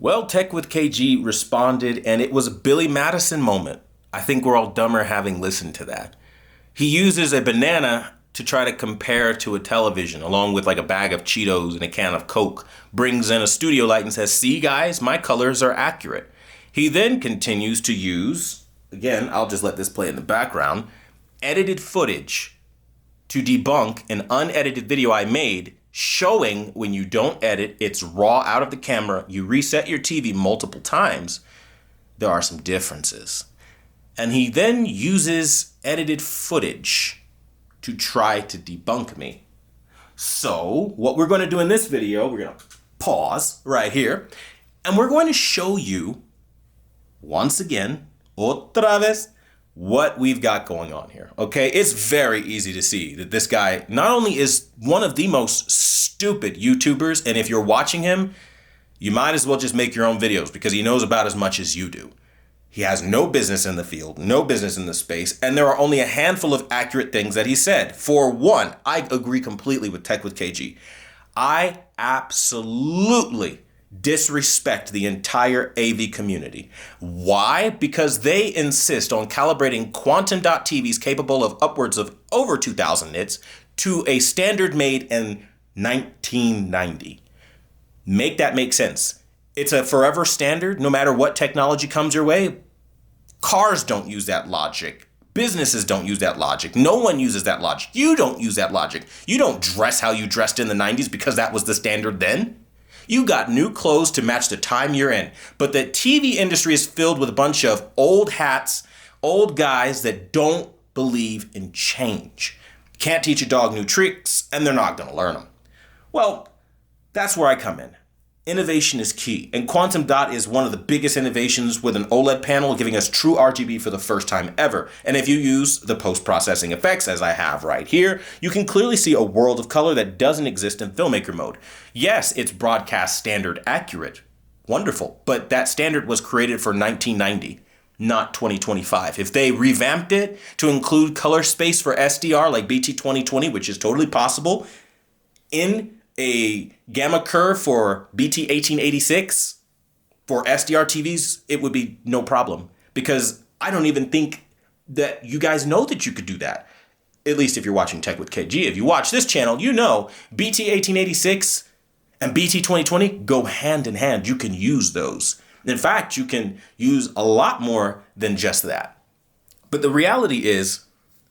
Well, Tech with KG responded, and it was a Billy Madison moment. I think we're all dumber having listened to that. He uses a banana to try to compare to a television, along with like a bag of Cheetos and a can of Coke, brings in a studio light and says, "See guys, my colors are accurate." He then continues to use, again, I'll just let this play in the background, edited footage to debunk an unedited video I made showing when you don't edit, it's raw out of the camera, you reset your TV multiple times, there are some differences. And he then uses edited footage to try to debunk me. So what we're going to do in this video, we're going to pause right here, and we're going to show you once again, otra vez, what we've got going on here, okay? It's very easy to see that this guy not only is one of the most stupid YouTubers, and if you're watching him, you might as well just make your own videos because he knows about as much as you do. He has no business in the field, no business in the space, and there are only a handful of accurate things that he said. For one, I agree completely with Tech with KG. I absolutely disrespect the entire AV community. Why? Because they insist on calibrating quantum dot TVs capable of upwards of over 2,000 nits to a standard made in 1990. Make that make sense. It's a forever standard, no matter what technology comes your way. Cars don't use that logic. Businesses don't use that logic. No one uses that logic. You don't use that logic. You don't dress how you dressed in the 90s because that was the standard then. You got new clothes to match the time you're in. But the TV industry is filled with a bunch of old hats, old guys that don't believe in change. Can't teach a dog new tricks, and they're not going to learn them. Well, that's where I come in. Innovation is key, and quantum dot is one of the biggest innovations with an OLED panel giving us true RGB for the first time ever. And if you use the post-processing effects, as I have right here, you can clearly see a world of color that doesn't exist in Filmmaker mode. Yes, it's broadcast standard accurate. Wonderful. But that standard was created for 1990, not 2025. If they revamped it to include color space for SDR like BT 2020, which is totally possible, in a gamma curve for BT 1886 for SDR TVs, it would be no problem because I don't even think that you guys know that you could do that. At least if you're watching Tech with KG. If you watch this channel, you know BT 1886 and BT 2020 go hand in hand. You can use those. In fact, you can use a lot more than just that. But the reality is,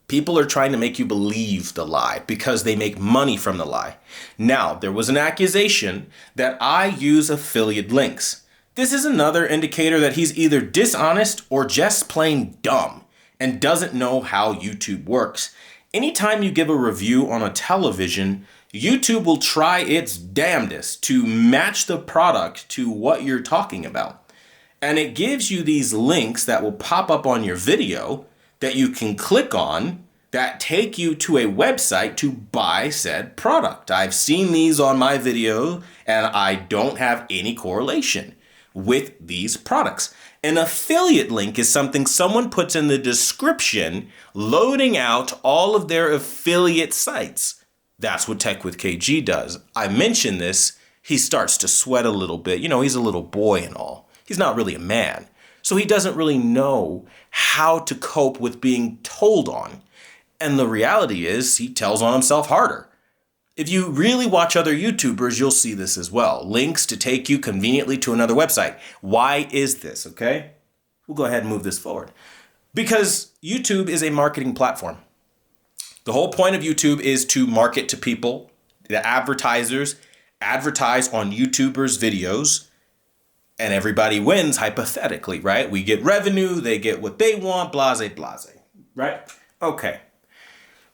people are trying to make you believe the lie because they make money from the lie. Now, there was an accusation that I use affiliate links. This is another indicator that he's either dishonest or just plain dumb and doesn't know how YouTube works. Anytime you give a review on a television, YouTube will try its damnedest to match the product to what you're talking about. And it gives you these links that will pop up on your video that you can click on that take you to a website to buy said product. I've seen these on my video and I don't have any correlation with these products. An affiliate link is something someone puts in the description loading out all of their affiliate sites. That's what Tech with KG does. I mention this, he starts to sweat a little bit. You know, he's a little boy and all. He's not really a man. So he doesn't really know how to cope with being told on. And the reality is he tells on himself harder. If you really watch other YouTubers, you'll see this as well. Links to take you conveniently to another website. Why is this, okay? We'll go ahead and move this forward. Because YouTube is a marketing platform. The whole point of YouTube is to market to people. The advertisers advertise on YouTubers' videos. And everybody wins hypothetically, right? We get revenue, they get what they want, blase, blase, right? Okay.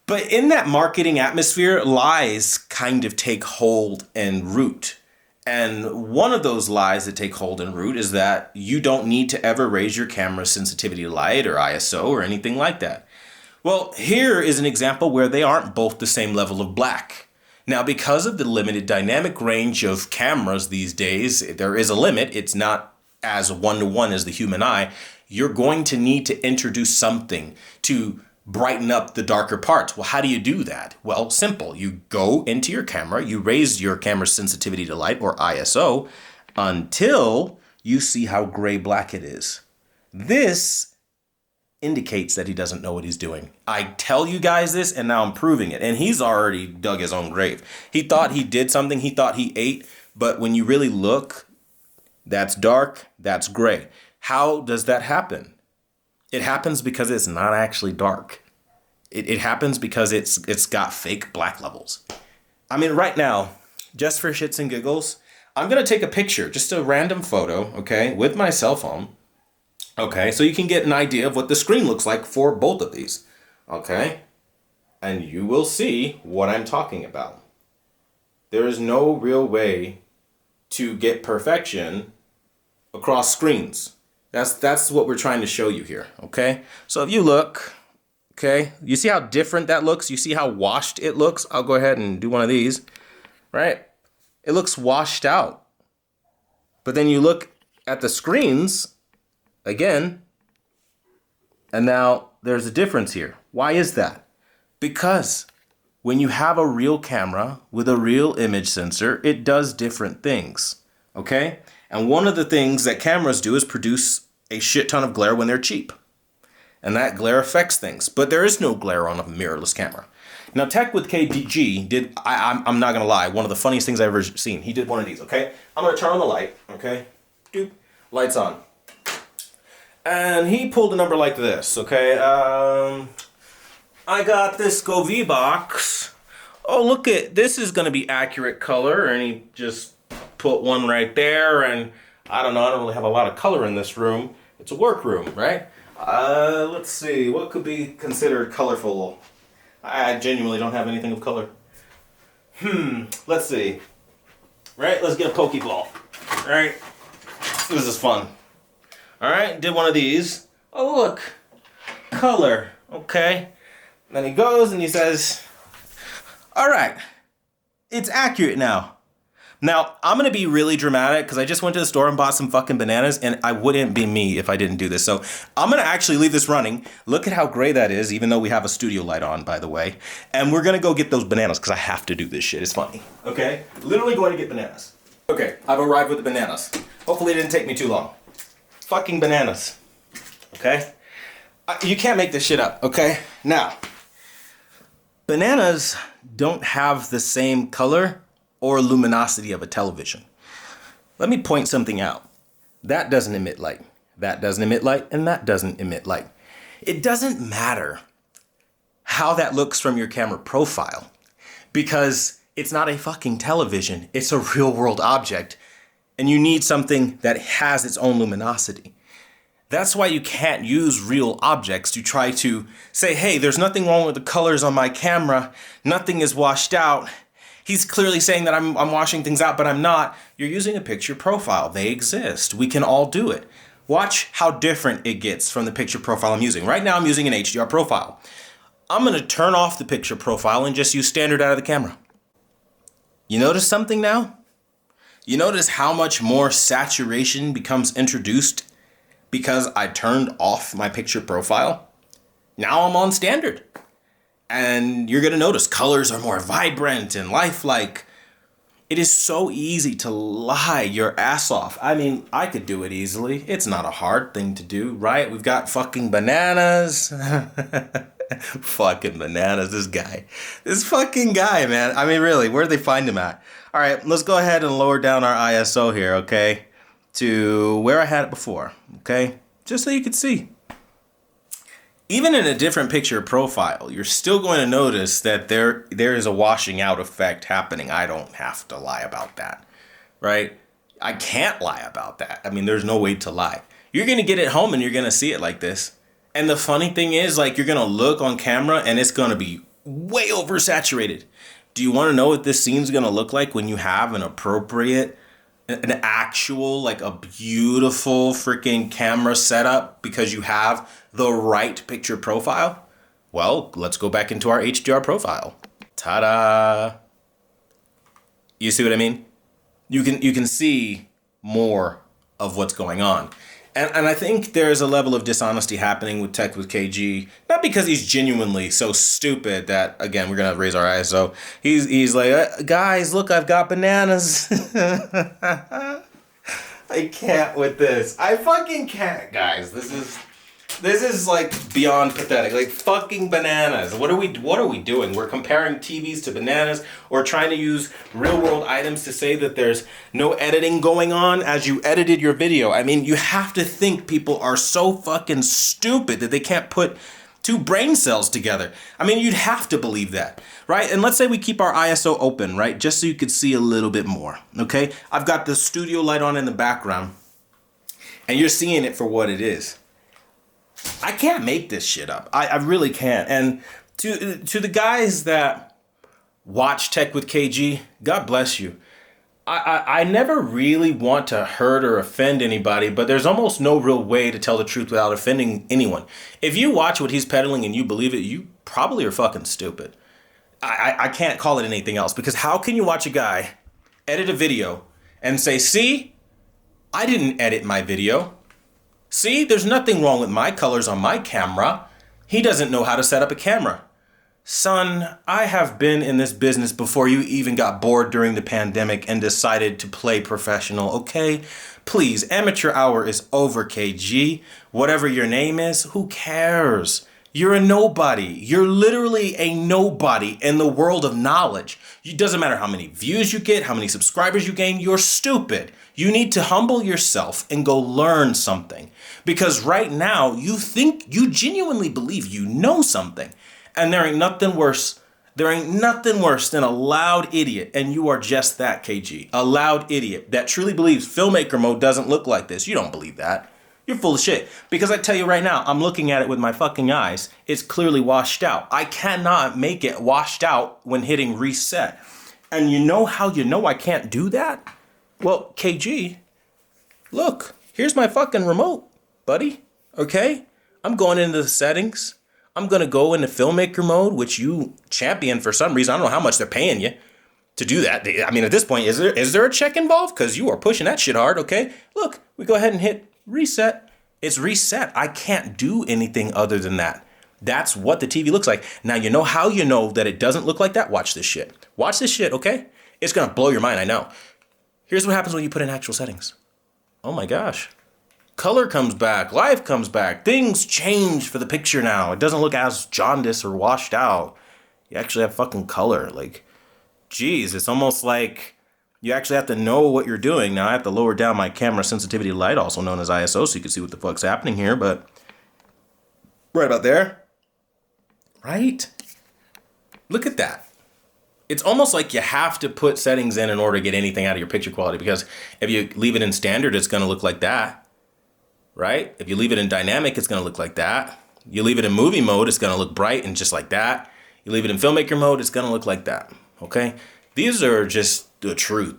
But in that marketing atmosphere, lies kind of take hold and root. And one of those lies that take hold and root is that you don't need to ever raise your camera sensitivity to light or ISO or anything like that. Well, here is an example where they aren't both the same level of black. Now, because of the limited dynamic range of cameras these days, there is a limit. It's not as one-to-one as the human eye. You're going to need to introduce something to brighten up the darker parts. Well, how do you do that? Well, simple. You go into your camera, you raise your camera's sensitivity to light or ISO until you see how gray black it is. This indicates that he doesn't know what he's doing. I tell you guys this, and now I'm proving it. And he's already dug his own grave. He thought he did something. He thought he ate. But when you really look, that's dark, that's gray. How does that happen? It happens because it's not actually dark. It happens because it's got fake black levels. I mean, right now, just for shits and giggles, I'm going to take a picture, just a random photo, okay, with my cell phone. Okay, so you can get an idea of what the screen looks like for both of these. Okay, and you will see what I'm talking about. There is no real way to get perfection across screens. That's what we're trying to show you here, okay? So if you look, okay, you see how different that looks? You see how washed it looks? I'll go ahead and do one of these, right? It looks washed out. But then you look at the screens again, and now there's a difference here. Why is that? Because when you have a real camera with a real image sensor, it does different things, okay? And one of the things that cameras do is produce a shit ton of glare when they're cheap. And that glare affects things. But there is no glare on a mirrorless camera. Now, Tech with KG did, I'm not going to lie, one of the funniest things I've ever seen. He did one of these, okay? I'm going to turn on the light, okay? Doop. Light's on. And he pulled a number like this, okay? I got this Govee box. Oh, look at, this is going to be accurate color. And he just put one right there. And I don't know, I don't really have a lot of color in this room. It's a work room, right? Let's see, what could be considered colorful? I genuinely don't have anything of color. Let's see. Right, let's get a Pokeball. Right, this is fun. All right, did one of these. Oh, look, color, okay. Then he goes and he says, all right, it's accurate now. Now, I'm going to be really dramatic because I just went to the store and bought some fucking bananas, and I wouldn't be me if I didn't do this. So I'm going to actually leave this running. Look at how gray that is, even though we have a studio light on, by the way. And we're going to go get those bananas because I have to do this shit. It's funny. Okay? Literally going to get bananas. Okay, I've arrived with the bananas. Hopefully it didn't take me too long. Fucking bananas. Okay? You can't make this shit up, okay? Now, bananas don't have the same color or luminosity of a television. Let me point something out. That doesn't emit light. That doesn't emit light, and that doesn't emit light. It doesn't matter how that looks from your camera profile because it's not a fucking television. It's a real world object, and you need something that has its own luminosity. That's why you can't use real objects to try to say, hey, there's nothing wrong with the colors on my camera. Nothing is washed out. He's clearly saying that I'm washing things out, but I'm not. You're using a picture profile. They exist. We can all do it. Watch how different it gets from the picture profile I'm using. Right now I'm using an HDR profile. I'm going to turn off the picture profile and just use standard out of the camera. You notice something now? You notice how much more saturation becomes introduced because I turned off my picture profile? Now I'm on standard. And you're going to notice colors are more vibrant and lifelike. It is so easy to lie your ass off. I mean, I could do it easily. It's not a hard thing to do, right? We've got fucking bananas. Fucking bananas, this guy. This fucking guy, man. I mean, really, where'd they find him at? All right, let's go ahead and lower down our ISO here, okay? To where I had it before, okay? Just so you can see. Even in a different picture profile, you're still going to notice that there is a washing out effect happening. I don't have to lie about that, right? I can't lie about that. I mean, there's no way to lie. You're going to get it home and you're going to see it like this. And the funny thing is, like, you're going to look on camera and it's going to be way oversaturated. Do you want to know what this scene's going to look like when you have an appropriate, an actual, like a beautiful freaking camera setup because you have the right picture profile? Well, let's go back into our HDR profile. Ta-da! You see what I mean? You can see more of what's going on. And I think there's a level of dishonesty happening with Tech with KG, not because he's genuinely so stupid that, again, we're going to raise our ISO. He's like, guys, look, I've got bananas. I can't with this. I fucking can't, guys. This is like beyond pathetic. Like fucking bananas. What are we doing? We're comparing TVs to bananas, or trying to use real world items to say that there's no editing going on as you edited your video. I mean, you have to think people are so fucking stupid that they can't put two brain cells together. I mean, you'd have to believe that, right? And let's say we keep our ISO open, right? Just so you could see a little bit more, okay? I've got the studio light on in the background, and you're seeing it for what it is. I can't make this shit up. I really can't. And to the guys that watch Tech with KG, God bless you. I never really want to hurt or offend anybody, but there's almost no real way to tell the truth without offending anyone. If you watch what he's peddling and you believe it, you probably are fucking stupid. I can't call it anything else, because how can you watch a guy edit a video and say, see, I didn't edit my video. See, there's nothing wrong with my colors on my camera. He doesn't know how to set up a camera. Son, I have been in this business before you even got bored during the pandemic and decided to play professional, okay? Please, amateur hour is over, KG. Whatever your name is, who cares? You're a nobody. You're literally a nobody in the world of knowledge. It doesn't matter how many views you get, how many subscribers you gain, you're stupid. You need to humble yourself and go learn something. Because right now, you genuinely believe you know something. And there ain't nothing worse. There ain't nothing worse than a loud idiot. And you are just that, KG. A loud idiot that truly believes Filmmaker mode doesn't look like this. You don't believe that. You're full of shit. Because I tell you right now, I'm looking at it with my fucking eyes. It's clearly washed out. I cannot make it washed out when hitting reset. And you know how you know I can't do that? Well, KG, look, here's my fucking remote, buddy. Okay? I'm going into the settings. I'm going to go into Filmmaker mode, which you champion for some reason. I don't know how much they're paying you to do that. I mean, at this point, is there a check involved? Because you are pushing that shit hard, okay? Look, we go ahead and hit reset. It's reset. I can't do anything other than that. That's what the TV looks like. Now, you know how you know that it doesn't look like that? Watch this shit. Watch this shit, okay? It's going to blow your mind, I know. Here's what happens when you put in actual settings. Oh my gosh. Color comes back, life comes back, things change for the picture now. It doesn't look as jaundiced or washed out. You actually have fucking color. Like, geez, it's almost like you actually have to know what you're doing. Now I have to lower down my camera sensitivity light, also known as ISO, so you can see what the fuck's happening here, but right about there. Right? Look at that. It's almost like you have to put settings in order to get anything out of your picture quality, because if you leave it in standard, it's going to look like that. Right? If you leave it in dynamic, it's going to look like that. You leave it in movie mode, it's going to look bright and just like that. You leave it in Filmmaker mode, it's going to look like that. Okay? These are just the truth.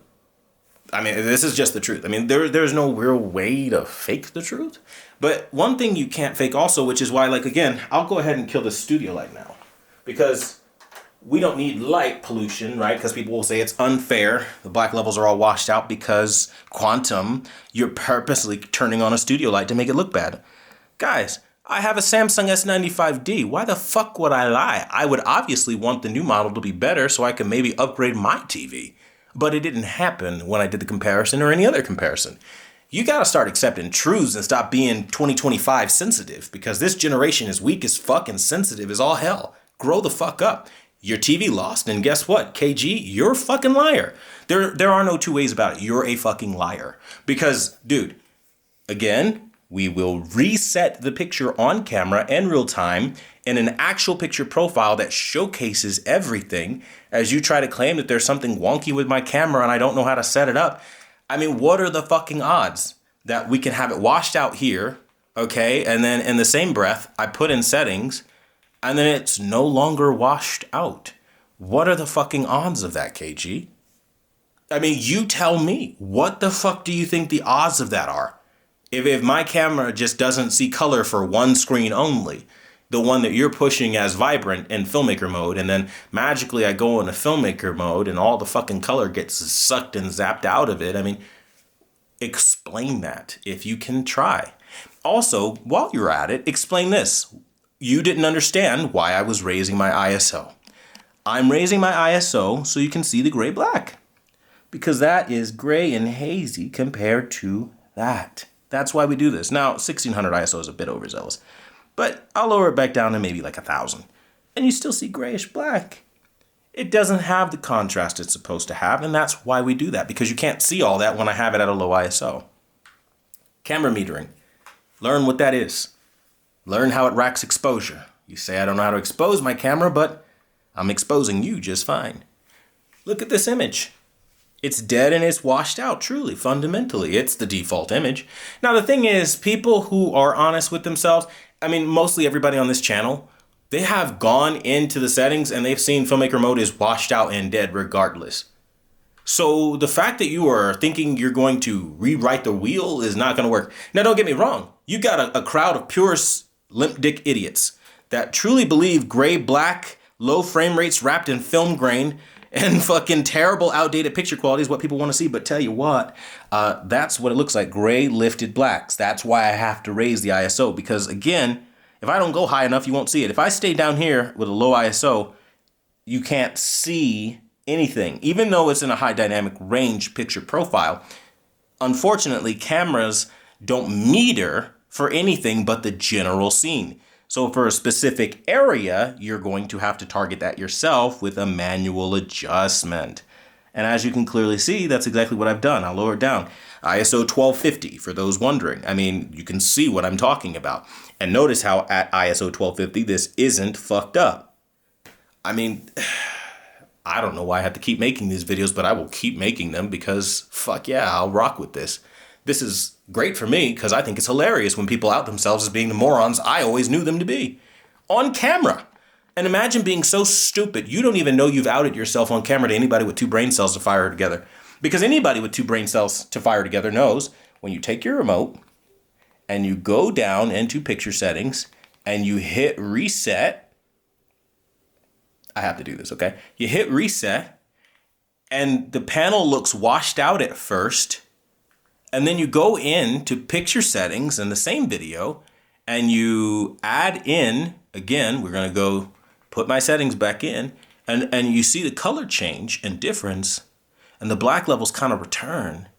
I mean, this is just the truth. I mean, there's no real way to fake the truth. But one thing you can't fake also, which is why, like, again, I'll go ahead and kill the studio light now. Because we don't need light pollution, right? Because people will say it's unfair. The black levels are all washed out because quantum, you're purposely turning on a studio light to make it look bad. Guys, I have a Samsung S95D. Why the fuck would I lie? I would obviously want the new model to be better so I can maybe upgrade my TV. But it didn't happen when I did the comparison or any other comparison. You gotta start accepting truths and stop being 2025 sensitive, because this generation is weak as fuck and sensitive as all hell. Grow the fuck up. Your TV lost, and guess what? KG, you're a fucking liar. There are no two ways about it. You're a fucking liar. Because, dude, again, we will reset the picture on camera in real time in an actual picture profile that showcases everything, as you try to claim that there's something wonky with my camera and I don't know how to set it up. I mean, what are the fucking odds that we can have it washed out here, okay, and then in the same breath, I put in settings, and then it's no longer washed out? What are the fucking odds of that, KG? I mean, you tell me. What the fuck do you think the odds of that are? If my camera just doesn't see color for one screen only, the one that you're pushing as vibrant in Filmmaker mode, and then magically I go into Filmmaker mode and all the fucking color gets sucked and zapped out of it. I mean, explain that if you can try. Also, while you're at it, explain this. You didn't understand why I was raising my ISO. I'm raising my ISO so you can see the gray black, because that is gray and hazy compared to That's why we do this. Now, 1600 ISO is a bit overzealous, but I'll lower it back down to maybe like 1000. And you still see grayish black. It doesn't have the contrast it's supposed to have, and that's why we do that, because you can't see all that when I have it at a low ISO. Camera metering. Learn what that is. Learn how it racks exposure. You say I don't know how to expose my camera, but I'm exposing you just fine. Look at this image. It's dead and it's washed out, truly, fundamentally. It's the default image. Now, the thing is, people who are honest with themselves, I mean, mostly everybody on this channel, they have gone into the settings and they've seen Filmmaker mode is washed out and dead regardless. So the fact that you are thinking you're going to rewrite the wheel is not going to work. Now, don't get me wrong. You got a crowd of pure limp dick idiots that truly believe gray, black, low frame rates wrapped in film grain and fucking terrible outdated picture quality is what people want to see. But tell you what, that's what it looks like. Gray lifted blacks. That's why I have to raise the ISO, because again, if I don't go high enough, you won't see it. If I stay down here with a low ISO, you can't see anything. Even though it's in a high dynamic range picture profile, unfortunately, cameras don't meter for anything but the general scene. So for a specific area, you're going to have to target that yourself with a manual adjustment. And as you can clearly see, that's exactly what I've done. I'll lower it down. ISO 1250, for those wondering. I mean, you can see what I'm talking about. And notice how at ISO 1250, this isn't fucked up. I mean, I don't know why I have to keep making these videos, but I will keep making them because fuck yeah, I'll rock with this. This is great for me because I think it's hilarious when people out themselves as being the morons I always knew them to be. On camera. And imagine being so stupid you don't even know you've outed yourself on camera to anybody with two brain cells to fire together. Because anybody with two brain cells to fire together knows when you take your remote and you go down into picture settings and you hit reset. I have to do this, okay? You hit reset and the panel looks washed out at first. And then you go into picture settings in the same video and you add in, again, we're going to go put my settings back in, and you see the color change and difference and the black levels kind of return.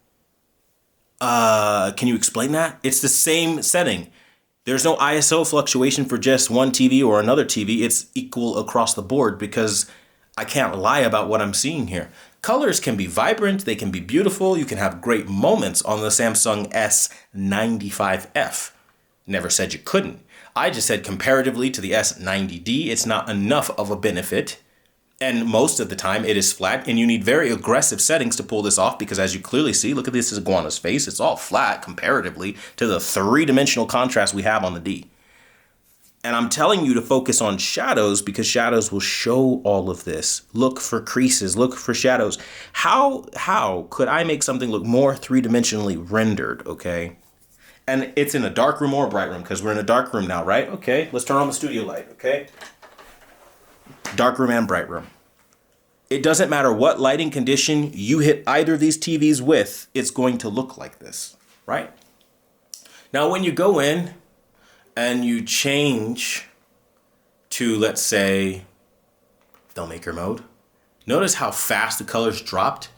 Can you explain that? It's the same setting. There's no ISO fluctuation for just one TV or another TV. It's equal across the board because I can't lie about what I'm seeing here. Colors can be vibrant, they can be beautiful, you can have great moments on the Samsung S95F. Never said you couldn't. I just said comparatively to the S90D, it's not enough of a benefit. And most of the time it is flat and you need very aggressive settings to pull this off because as you clearly see, look at this iguana's face, it's all flat comparatively to the three-dimensional contrast we have on the D. And I'm telling you to focus on shadows because shadows will show all of this. Look for creases, look for shadows. How could I make something look more three-dimensionally rendered, okay? And it's in a dark room or a bright room because we're in a dark room now, right? Okay, let's turn on the studio light, okay? Dark room and bright room. It doesn't matter what lighting condition you hit either of these TVs with, it's going to look like this, right? Now, when you go in, and you change to, let's say, Filmmaker mode, notice how fast the colors dropped.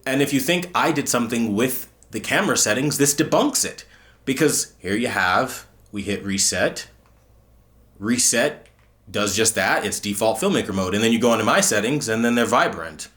And if you think I did something with the camera settings, this debunks it. Because here you have, we hit reset. Reset does just that. It's default Filmmaker mode. And then you go into my settings and then they're vibrant.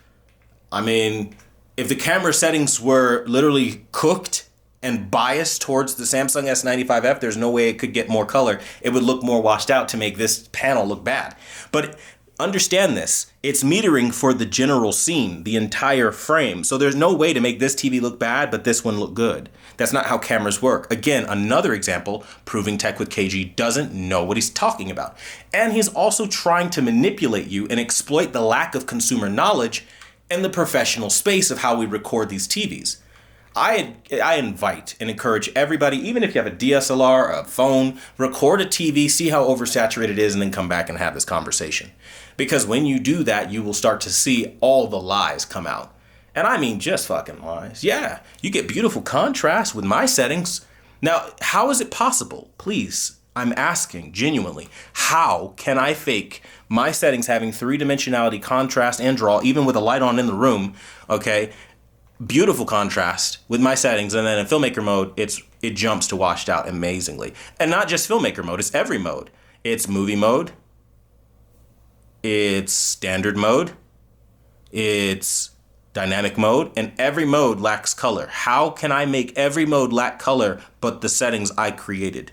I mean, if the camera settings were literally cooked and biased towards the Samsung S95F, there's no way it could get more color. It would look more washed out to make this panel look bad. But understand this, it's metering for the general scene, the entire frame. So there's no way to make this TV look bad, but this one look good. That's not how cameras work. Again, another example, proving tech with KG doesn't know what he's talking about. And he's also trying to manipulate you and exploit the lack of consumer knowledge and the professional space of how we record these TVs. I invite and encourage everybody, even if you have a DSLR or a phone, record a TV, see how oversaturated it is, and then come back and have this conversation. Because when you do that, you will start to see all the lies come out. And I mean just fucking lies. Yeah, you get beautiful contrast with my settings. Now, how is it possible? Please, I'm asking genuinely, how can I fake my settings having three-dimensionality, contrast, and draw, even with a light on in the room, okay, beautiful contrast with my settings. And then in Filmmaker mode, it jumps to washed out amazingly. And not just Filmmaker mode, it's every mode. It's movie mode. It's standard mode. It's dynamic mode. And every mode lacks color. How can I make every mode lack color but the settings I created?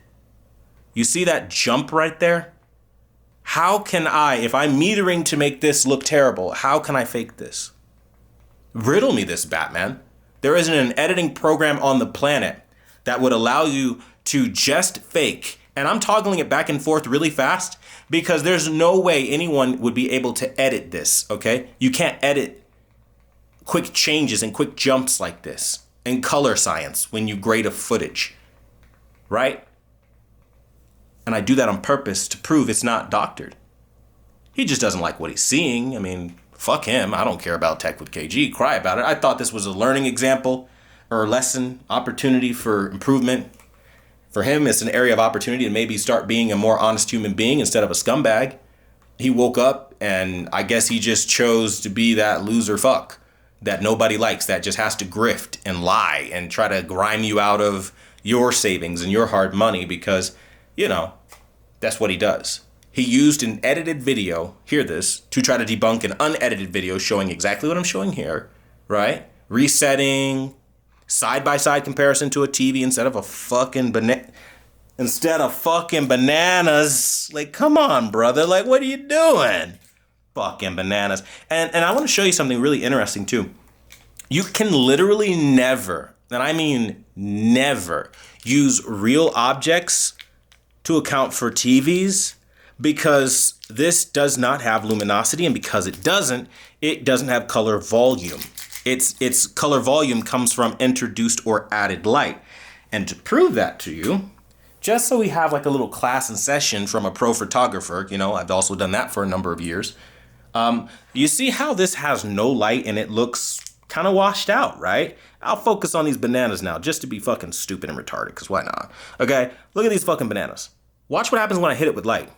You see that jump right there? How can I, if I'm metering to make this look terrible, how can I fake this? Riddle me this, Batman. There isn't an editing program on the planet that would allow you to just fake. And I'm toggling it back and forth really fast because there's no way anyone would be able to edit this, okay? You can't edit quick changes and quick jumps like this in color science when you grade a footage, right? And I do that on purpose to prove it's not doctored. He just doesn't like what he's seeing. I mean, fuck him. I don't care about Tech with KG. Cry about it. I thought this was a learning example or a lesson, opportunity for improvement. For him, it's an area of opportunity to maybe start being a more honest human being instead of a scumbag. He woke up and I guess he just chose to be that loser fuck that nobody likes, that just has to grift and lie and try to grime you out of your savings and your hard money because, you know, that's what he does. He used an edited video, hear this, to try to debunk an unedited video showing exactly what I'm showing here, right? Resetting, side-by-side comparison to a TV instead of fucking bananas. Like, come on, brother. Like, what are you doing? Fucking bananas. And I want to show you something really interesting, too. You can literally never, and I mean never, use real objects to account for TVs because this does not have luminosity, and because it doesn't have color volume. Its color volume comes from introduced or added light. And to prove that to you, just so we have like a little class and session from a pro photographer, you know, I've also done that for a number of years. You see how this has no light and it looks kind of washed out, right? I'll focus on these bananas now just to be fucking stupid and retarded, because why not? Okay, look at these fucking bananas. Watch what happens when I hit it with light.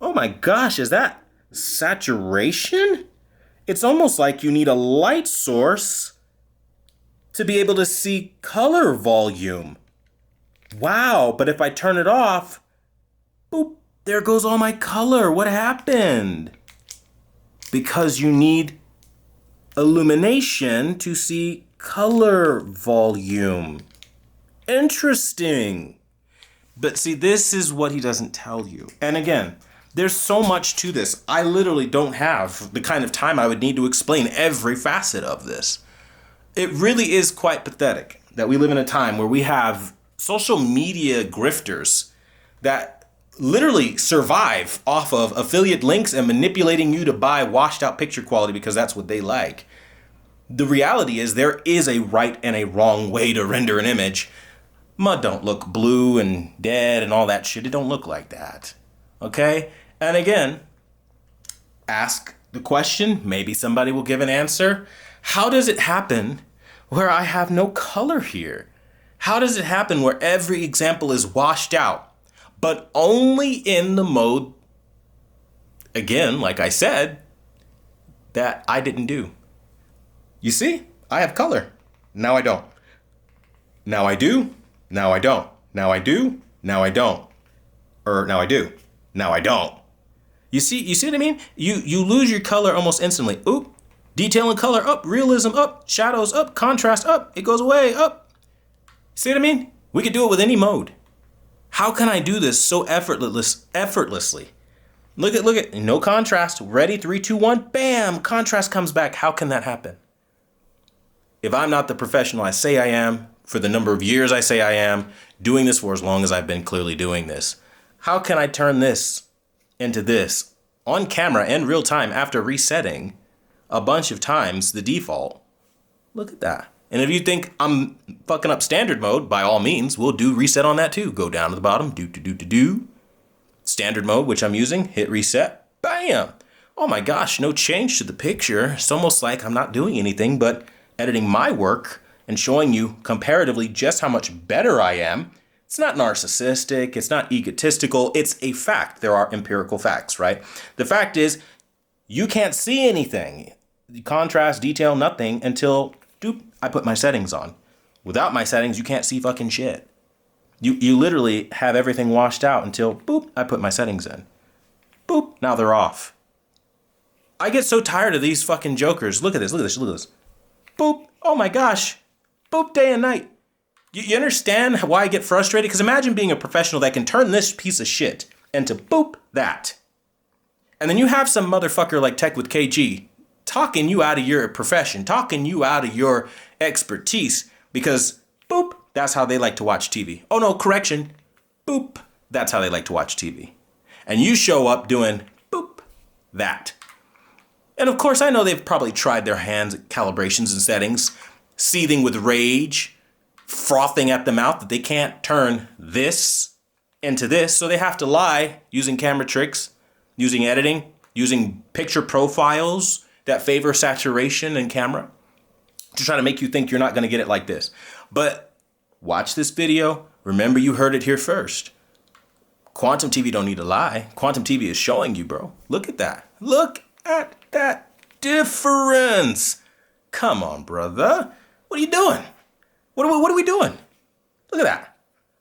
Oh my gosh, is that saturation? It's almost like you need a light source to be able to see color volume. Wow, but if I turn it off, boop, there goes all my color. What happened? Because you need illumination to see color volume. Interesting. But see, this is what he doesn't tell you. And again, there's so much to this. I literally don't have the kind of time I would need to explain every facet of this. It really is quite pathetic that we live in a time where we have social media grifters that literally survive off of affiliate links and manipulating you to buy washed out picture quality because that's what they like. The reality is there is a right and a wrong way to render an image. Mud don't look blue and dead and all that shit. It don't look like that. Okay? And again, ask the question. Maybe somebody will give an answer. How does it happen where I have no color here? How does it happen where every example is washed out, but only in the mode, again, like I said, that I didn't do? You see, I have color. Now I don't. Now I do. Now I don't. Now I do. Now I don't. Or now I do. Now I don't. You see what I mean? You lose your color almost instantly. Oop. Detail and color up. Realism up. Shadows up. Contrast up. It goes away up. See what I mean? We could do it with any mode. How can I do this so effortlessly? Look at no contrast. Ready? 3, 2, 1. Bam. Contrast comes back. How can that happen? If I'm not the professional I say I am, for the number of years I say I am, doing this for as long as I've been clearly doing this, how can I turn this into this on camera in real time after resetting a bunch of times the default? Look at that. And if you think I'm fucking up standard mode, by all means, we'll do reset on that too. Go down to the bottom, do. Standard mode, which I'm using, hit reset, bam. Oh my gosh, no change to the picture. It's almost like I'm not doing anything but editing my work and showing you comparatively just how much better I am. It's not narcissistic, it's not egotistical, it's a fact. There are empirical facts, right? The fact is, you can't see anything. contrast, detail, nothing until, doop, I put my settings on. Without my settings, you can't see fucking shit. You literally have everything washed out until, boop, I put my settings in. Boop, now they're off. I get so tired of these fucking jokers. Look at this, look at this, look at this. Boop, oh my gosh. Boop, day and night. You understand why I get frustrated? Because imagine being a professional that can turn this piece of shit into boop, that. And then you have some motherfucker like Tech with KG talking you out of your profession, talking you out of your expertise because, boop, that's how they like to watch TV. Oh no, correction. Boop, that's how they like to watch TV. And you show up doing, boop, that. And of course, I know they've probably tried their hands at calibrations and settings, seething with rage, frothing at the mouth that they can't turn this into this. So they have to lie using camera tricks, using editing, using picture profiles that favor saturation and camera to try to make you think you're not going to get it like this. But watch this video. Remember, you heard it here first. Quantum TV don't need to lie. Quantum TV is showing you, bro. Look at that. Look at that difference. Come on, brother. What are you doing? What are we doing? Look at that.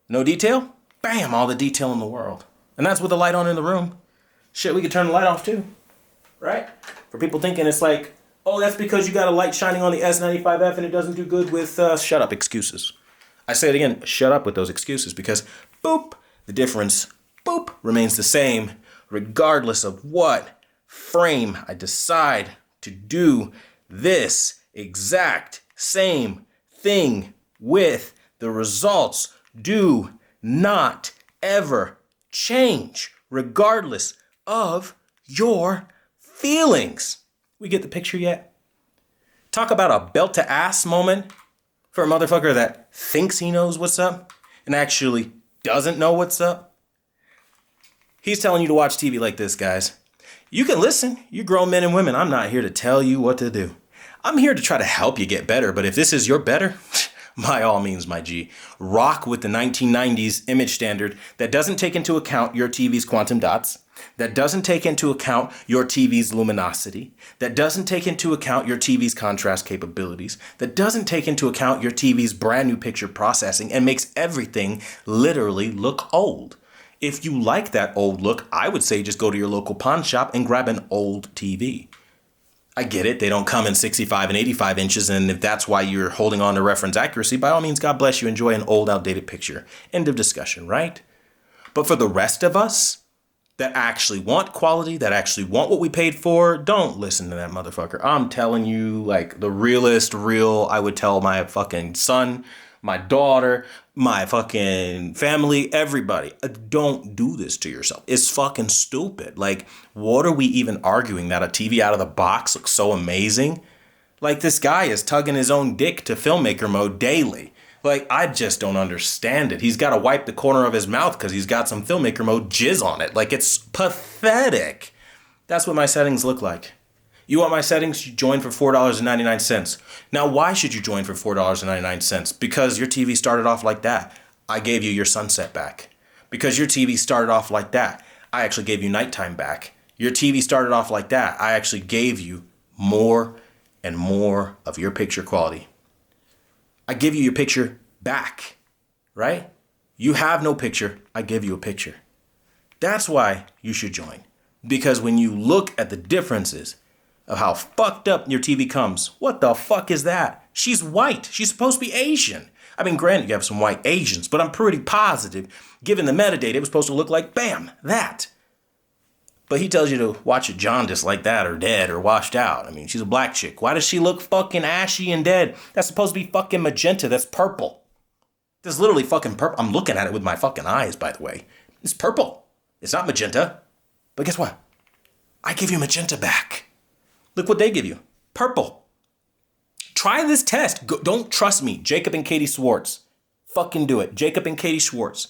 No detail? Bam, all the detail in the world. And that's with the light on in the room. Shit, we could turn the light off too, right? For people thinking it's like, oh, that's because you got a light shining on the S95F and it doesn't do good with, shut up, excuses. I say it again, shut up with those excuses because, boop, the difference, boop, remains the same regardless of what frame I decide to do this exact same thing with. The results do not ever change regardless of your feelings. We get the picture yet? Talk about a belt to ass moment for a motherfucker that thinks he knows what's up and actually doesn't know what's up. He's telling you to watch TV like this, guys. You can listen. You're grown men and women. I'm not here to tell you what to do. I'm here to try to help you get better. But if this is your better, by all means, my G, rock with the 1990s image standard that doesn't take into account your TV's quantum dots, that doesn't take into account your TV's luminosity, that doesn't take into account your TV's contrast capabilities, that doesn't take into account your TV's brand new picture processing and makes everything literally look old. If you like that old look, I would say just go to your local pawn shop and grab an old TV. I get it. They don't come in 65 and 85 inches. And if that's why you're holding on to reference accuracy, by all means, God bless you. Enjoy an old, outdated picture. End of discussion, right? But for the rest of us that actually want quality, that actually want what we paid for, don't listen to that motherfucker. I'm telling you, like the realest real, I would tell my fucking son, my daughter, my fucking family, everybody, don't do this to yourself. It's fucking stupid. Like, what are we even arguing that a TV out of the box looks so amazing? Like, this guy is tugging his own dick to filmmaker mode daily. Like, I just don't understand it. He's got to wipe the corner of his mouth because he's got some filmmaker mode jizz on it. Like, it's pathetic. That's what my settings look like. You want my settings? You join for $4.99. Now, why should you join for $4.99? Because your TV started off like that. I gave you your sunset back. Because your TV started off like that. I actually gave you nighttime back. Your TV started off like that. I actually gave you more and more of your picture quality. I give you your picture back, right? You have no picture. I give you a picture. That's why you should join. Because when you look at the differences of how fucked up your TV comes. What the fuck is that? She's white. She's supposed to be Asian. I mean, granted, you have some white Asians, but I'm pretty positive, given the metadata, it was supposed to look like, bam, that. But he tells you to watch it jaundiced like that or dead or washed out. I mean, she's a black chick. Why does she look fucking ashy and dead? That's supposed to be fucking magenta. That's purple. That's literally fucking purple. I'm looking at it with my fucking eyes, by the way. It's purple. It's not magenta. But guess what? I give you magenta back. Look what they give you. Purple. Try this test. Don't trust me. Jacob and Katie Schwartz. Fucking do it. Jacob and Katie Schwartz.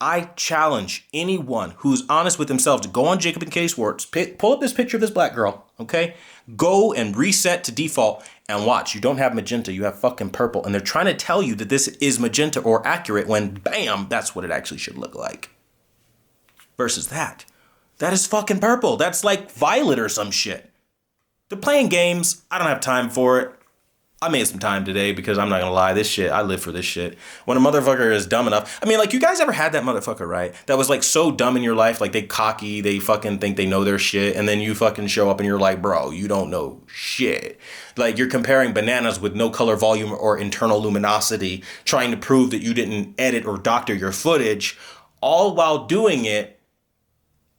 I challenge anyone who's honest with themselves to go on Jacob and Katie Schwartz, pull up this picture of this black girl, okay? Go and reset to default and watch. You don't have magenta. You have fucking purple. And they're trying to tell you that this is magenta or accurate when, bam, that's what it actually should look like. Versus that. That is fucking purple. That's like violet or some shit. The playing games, I don't have time for it. I made some time today because I'm not gonna lie, this shit, I live for this shit. When a motherfucker is dumb enough, I mean, like, you guys ever had that motherfucker, right? That was like so dumb in your life, like they cocky, they fucking think they know their shit, and then you fucking show up and you're like, bro, you don't know shit. Like, you're comparing bananas with no color volume or internal luminosity, trying to prove that you didn't edit or doctor your footage, all while doing it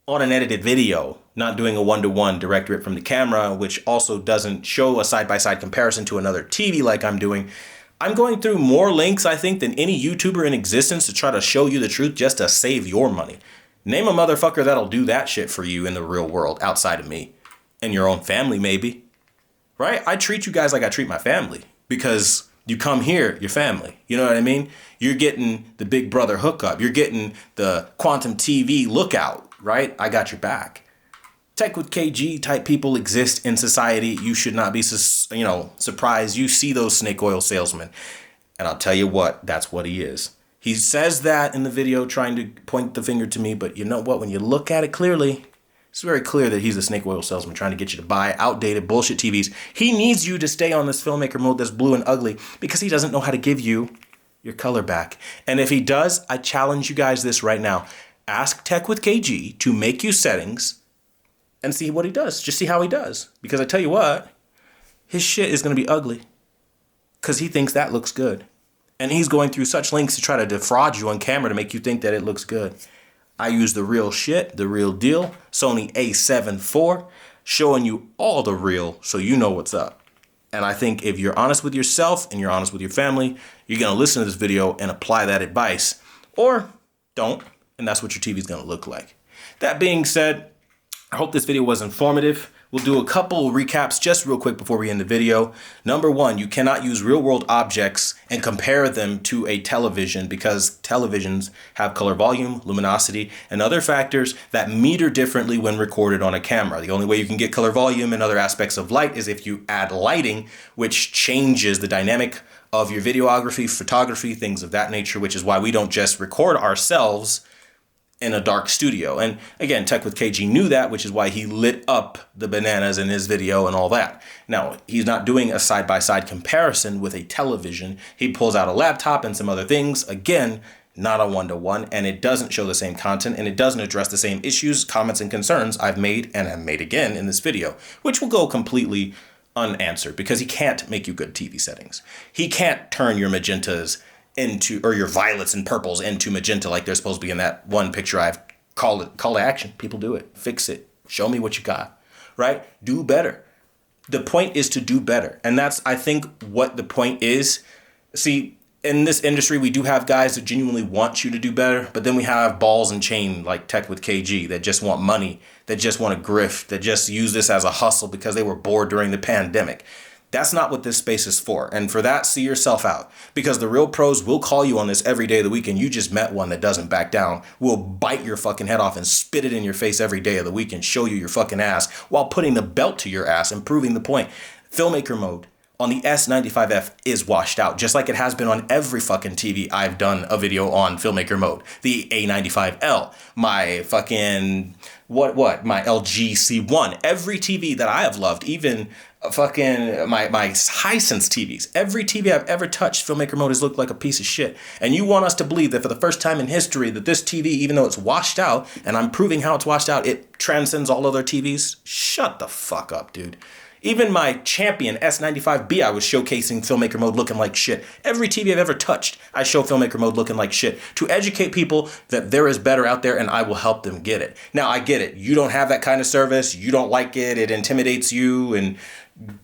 on an edited video, not doing a one-to-one directorate from the camera, which also doesn't show a side-by-side comparison to another TV like I'm doing. I'm going through more links, I think, than any YouTuber in existence to try to show you the truth just to save your money. Name a motherfucker that'll do that shit for you in the real world outside of me. And your own family, maybe. Right? I treat you guys like I treat my family because you come here, your family. You know what I mean? You're getting the Big Brother hookup. You're getting the Quantum TV lookout, right? I got your back. Tech with KG type people exist in society. You should not be, surprised. You see those snake oil salesmen. And I'll tell you what, that's what he is. He says that in the video trying to point the finger to me. But you know what? When you look at it clearly, it's very clear that he's a snake oil salesman trying to get you to buy outdated bullshit TVs. He needs you to stay on this filmmaker mode that's blue and ugly because he doesn't know how to give you your color back. And if he does, I challenge you guys this right now. Ask Tech with KG to make you settings and see what he does. Just see how he does. Because I tell you what, his shit is going to be ugly. Because he thinks that looks good. And he's going through such lengths to try to defraud you on camera to make you think that it looks good. I use the real shit, the real deal. Sony A7 IV, showing you all the real so you know what's up. And I think if you're honest with yourself and you're honest with your family, you're going to listen to this video and apply that advice. Or don't. And that's what your TV is going to look like. That being said, I hope this video was informative. We'll do a couple recaps just real quick before we end the video. Number one, you cannot use real world objects and compare them to a television because televisions have color volume, luminosity, and other factors that meter differently when recorded on a camera. The only way you can get color volume and other aspects of light is if you add lighting, which changes the dynamic of your videography, photography, things of that nature, which is why we don't just record ourselves in a dark studio. And again, Tech with KG knew that, which is why he lit up the bananas in his video and all that. Now, he's not doing a side-by-side comparison with a television. He pulls out a laptop and some other things. Again, not a one-to-one, and it doesn't show the same content, and it doesn't address the same issues, comments, and concerns I've made and have made again in this video, which will go completely unanswered because he can't make you good TV settings. He can't turn your magentas into, or your violets and purples into magenta like they're supposed to be in that one picture I've called it. Call to action. People do it. Fix it. Show me what you got. Right? Do better. The point is to do better. And that's, I think, what the point is. See, in this industry, we do have guys that genuinely want you to do better, but then we have balls and chain like Tech with KG that just want money, that just want to grift, that just use this as a hustle because they were bored during the pandemic. That's not what this space is for. And for that, see yourself out. Because the real pros will call you on this every day of the week, and you just met one that doesn't back down, will bite your fucking head off and spit it in your face every day of the week and show you your fucking ass while putting the belt to your ass and proving the point. Filmmaker mode on the S95F is washed out, just like it has been on every fucking TV I've done a video on filmmaker mode. The A95L, my fucking, my LG C1, every TV that I have loved, even fucking my Hisense TVs, every TV I've ever touched, filmmaker mode has looked like a piece of shit. And you want us to believe that for the first time in history that this TV, even though it's washed out, and I'm proving how it's washed out, it transcends all other TVs? Shut the fuck up, dude. Even my champion S95B, I was showcasing filmmaker mode looking like shit. Every TV I've ever touched, I show filmmaker mode looking like shit to educate people that there is better out there and I will help them get it. Now, I get it. You don't have that kind of service. You don't like it. It intimidates you and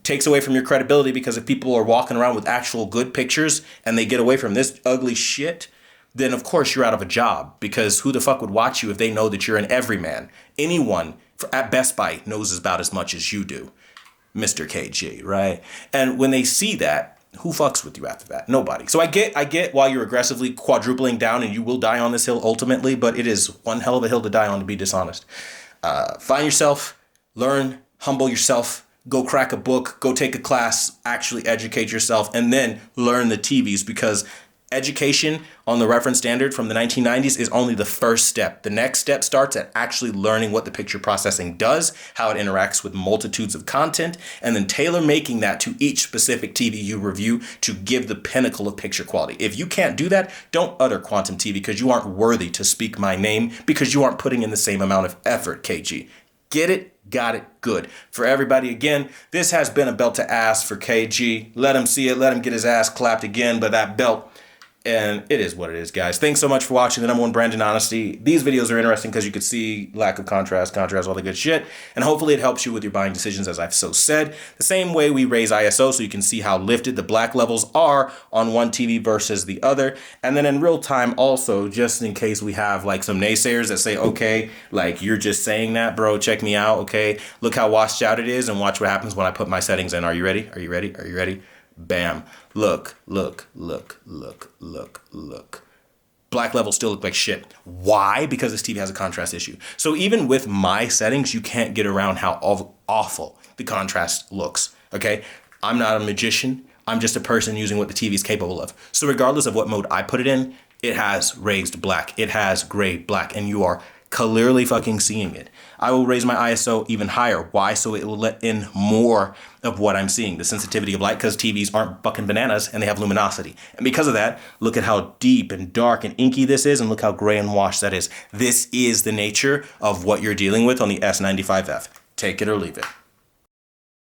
takes away from your credibility because if people are walking around with actual good pictures and they get away from this ugly shit, then of course you're out of a job because who the fuck would watch you if they know that you're an everyman? Anyone at Best Buy knows about as much as you do. Mr. KG, right? And when they see that, who fucks with you after that? Nobody. So I get why you're aggressively quadrupling down and you will die on this hill ultimately, but it is one hell of a hill to die on, to be dishonest. Find yourself, learn, humble yourself, go crack a book, go take a class, actually educate yourself, and then learn the TVs because Education on the reference standard from the 1990s is only the first step. The next step starts at actually learning what the picture processing does, how it interacts with multitudes of content, and then tailor making that to each specific TV you review to give the pinnacle of picture quality. If you can't do that, don't utter Quantum T because you aren't worthy to speak my name because you aren't putting in the same amount of effort, KG. Get it? Got it? Good. For everybody, again, this has been a belt to ass for KG. Let him see it. Let him get his ass clapped again by that belt. And it is what it is, guys. Thanks so much for watching the #1 brand in honesty. These videos are interesting because you could see lack of contrast, all the good shit. And hopefully it helps you with your buying decisions, as I've so said. The same way we raise ISO so you can see how lifted the black levels are on one TV versus the other. And then in real time also, just in case we have like some naysayers that say, okay, like you're just saying that, bro, check me out, okay? Look how washed out it is and watch what happens when I put my settings in. Are you ready? Are you ready? Are you ready? Bam. Look. Black levels still look like shit. Why? Because this TV has a contrast issue. So even with my settings, you can't get around how awful the contrast looks, okay? I'm not a magician. I'm just a person using what the TV is capable of. So regardless of what mode I put it in, it has raised black. It has gray black, and you are clearly fucking seeing it. I will raise my ISO even higher. Why? So it will let in more of what I'm seeing, the sensitivity of light, because TVs aren't fucking bananas and they have luminosity. And because of that, look at how deep and dark and inky this is, and look how gray and washed that is. This is the nature of what you're dealing with on the S95F. Take it or leave it.